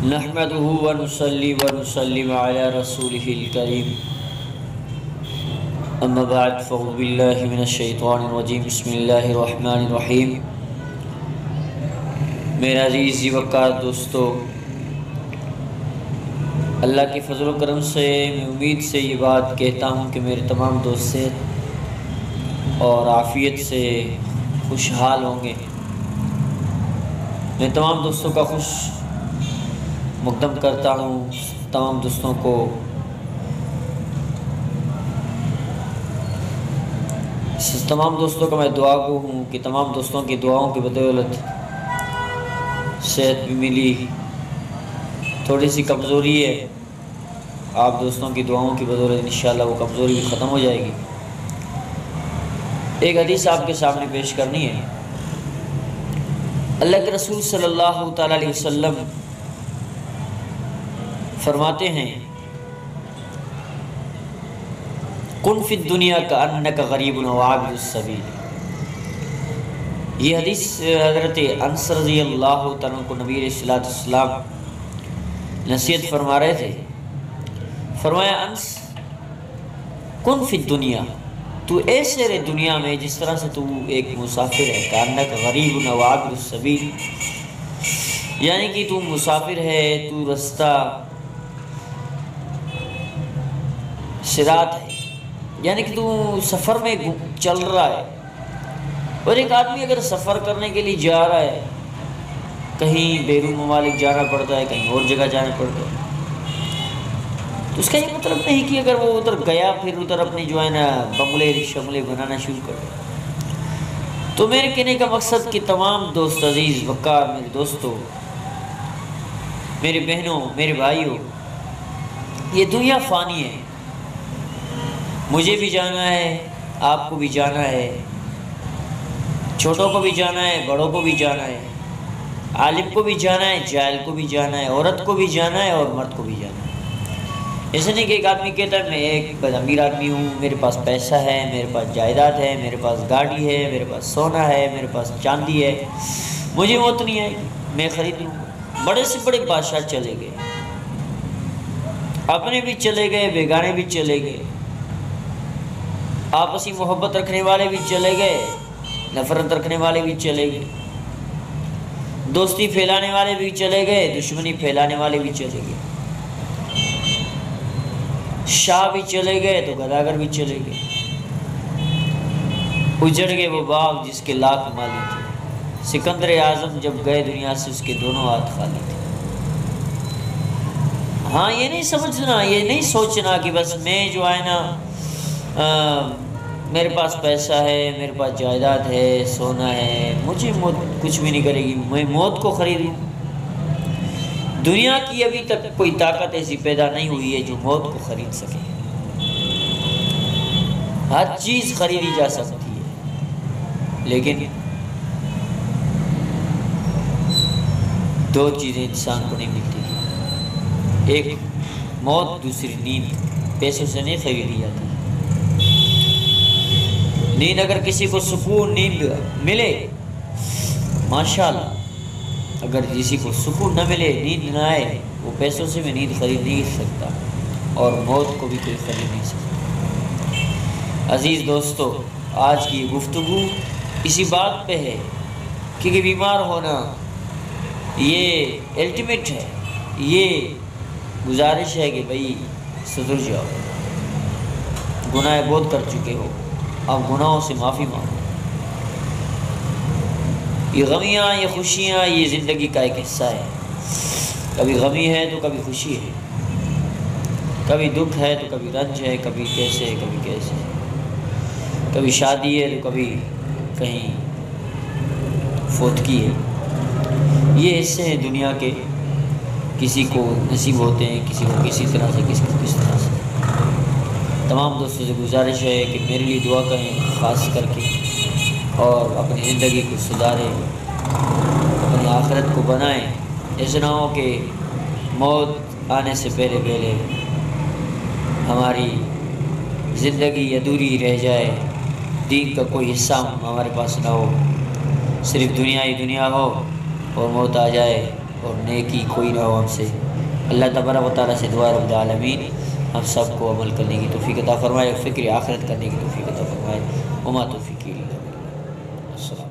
نحمده ونصلي ونسلم على رسوله الكريم اما بعد فاعوذ بالله من الشیطان الرجیم بسم اللہ الرحمن الرحیم۔ میرے عزیز وقار دوستو، اللہ کے فضل و کرم سے میں امید سے یہ بات کہتا ہوں کہ میرے تمام دوست صحت اور عافیت سے خوشحال ہوں گے۔ میں تمام دوستوں کا خوش مقدم کرتا ہوں، تمام دوستوں کو کا میں دعا گو ہوں کہ تمام دوستوں کی دعاؤں کی بدولت صحت بھی ملی، تھوڑی سی کمزوری ہے، آپ دوستوں کی دعاؤں کی بدولت انشاءاللہ وہ کمزوری بھی ختم ہو جائے گی۔ ایک حدیث آپ کے سامنے پیش کرنی ہے۔ اللہ کے رسول صلی اللہ تعالیٰ علیہ وسلم فرماتے ہیں، کن فی الدنیا کأنک غریب و عابر السبیل۔ یہ حدیث حضرت انس رضی اللہ تعالیٰ کو نبی علیہ السلام نصیحت فرما رہے تھے۔ فرمایا، انس کن فی الدنیا، تو ایسے رہے دنیا میں جس طرح سے تو ایک مسافر ہے، کأنک غریب و عابر السبیل، یعنی کہ تو مسافر ہے، تو رستہ صراط ہے، یعنی کہ تو سفر میں چل رہا ہے۔ اور ایک آدمی اگر سفر کرنے کے لیے جا رہا ہے، کہیں بیرون ممالک جانا پڑتا ہے، کہیں اور جگہ جانا پڑتا ہے، تو اس کا یہ مطلب نہیں کہ اگر وہ ادھر گیا پھر ادھر اپنی جو ہے نا بنگلے شملے بنانا شروع کر دیا۔ تو میرے کہنے کا مقصد کہ تمام دوست عزیز وقار، میرے دوستوں، میرے بہنوں، میرے بھائیوں، یہ دنیا فانی ہے، مجھے بھی جانا ہے، آپ کو بھی جانا ہے، چھوٹوں کو بھی جانا ہے، بڑوں کو بھی جانا ہے، عالم کو بھی جانا ہے، جاہل کو بھی جانا ہے، عورت کو بھی جانا ہے اور مرد کو بھی جانا ہے۔ ایسے نہیں کہ ایک آدمی کہتا ہے میں ایک امیر آدمی ہوں، میرے پاس پیسہ ہے، میرے پاس جائیداد ہے، میرے پاس گاڑی ہے، میرے پاس سونا ہے، میرے پاس چاندی ہے، مجھے موت نہیں آئے گی، میں خرید لوں گا۔ بڑے سے بڑے بادشاہ چلے گئے، اپنے بھی چلے گئے، بیگانے بھی چلے گئے، آپسی محبت رکھنے والے بھی چلے گئے، نفرت رکھنے والے بھی چلے گئے، دوستی پھیلانے والے بھی چلے گئے، دشمنی پھیلانے والے بھی چلے گئے، شاہ بھی چلے گئے تو گداگر بھی چلے گئے، اجڑ گئے وہ باغ جس کے لاکھ مالی تھے۔ سکندر اعظم جب گئے دنیا سے اس کے دونوں ہاتھ خالی تھے۔ ہاں، یہ نہیں سمجھنا، یہ نہیں سوچنا کہ بس میں جو ہے نا میرے پاس پیسہ ہے، میرے پاس جائیداد ہے، سونا ہے، مجھے موت کچھ بھی نہیں کرے گی، میں موت کو خرید لوں۔ دنیا کی ابھی تک کوئی طاقت ایسی پیدا نہیں ہوئی ہے جو موت کو خرید سکے۔ ہر چیز خریدی جا سکتی ہے، لیکن دو چیزیں انسان کو نہیں ملتی، ایک موت، دوسری نیند۔ پیسوں سے نہیں خریدی جاتی نیند۔ اگر کسی کو سکون نیند ملے ماشاءاللہ، اگر کسی کو سکون نہ ملے، نیند نہ آئے، وہ پیسوں سے بھی نیند خرید نہیں سکتا، اور موت کو بھی کوئی خرید نہیں سکتا۔ عزیز دوستو، آج کی گفتگو اسی بات پہ ہے کہ بیمار ہونا یہ الٹیمیٹ ہے، یہ گزارش ہے کہ بھئی سدھر جاؤ، گناہ بہت کر چکے ہو، اب گناہوں سے معافی مانگو۔ یہ غمیاں، یہ خوشیاں، یہ زندگی کا ایک حصہ ہے۔ کبھی غمی ہے تو کبھی خوشی ہے، کبھی دکھ ہے تو کبھی رنج ہے، کبھی کیسے ہے کبھی کیسے ہے، کبھی شادی ہے تو کبھی کہیں فوتگی ہے۔ یہ حصے ہیں دنیا کے، کسی کو نصیب ہوتے ہیں، کسی کو کسی طرح سے، کسی کو کس طرح سے۔ تمام دوستوں سے گزارش ہے کہ میرے لیے دعا کریں خاص کر کے، اور اپنی زندگی کو سدھاریں، اپنی آخرت کو بنائیں۔ ایسا نہ ہو کہ موت آنے سے پہلے ہماری زندگی ادھوری رہ جائے، دین کا کوئی حصہ ہمارے پاس نہ ہو، صرف دنیا ہی دنیا ہو اور موت آ جائے اور نیکی کوئی نہ ہو ہم سے۔ اللہ تبارک و تعالیٰ سے دعا رب العالمین ہم سب کو عمل کرنے کی توفیق عطا فرمائے، فکر آخرت کرنے کی توفیق عطا فرمائے۔ وما توفیقی الا باللہ۔ السلام۔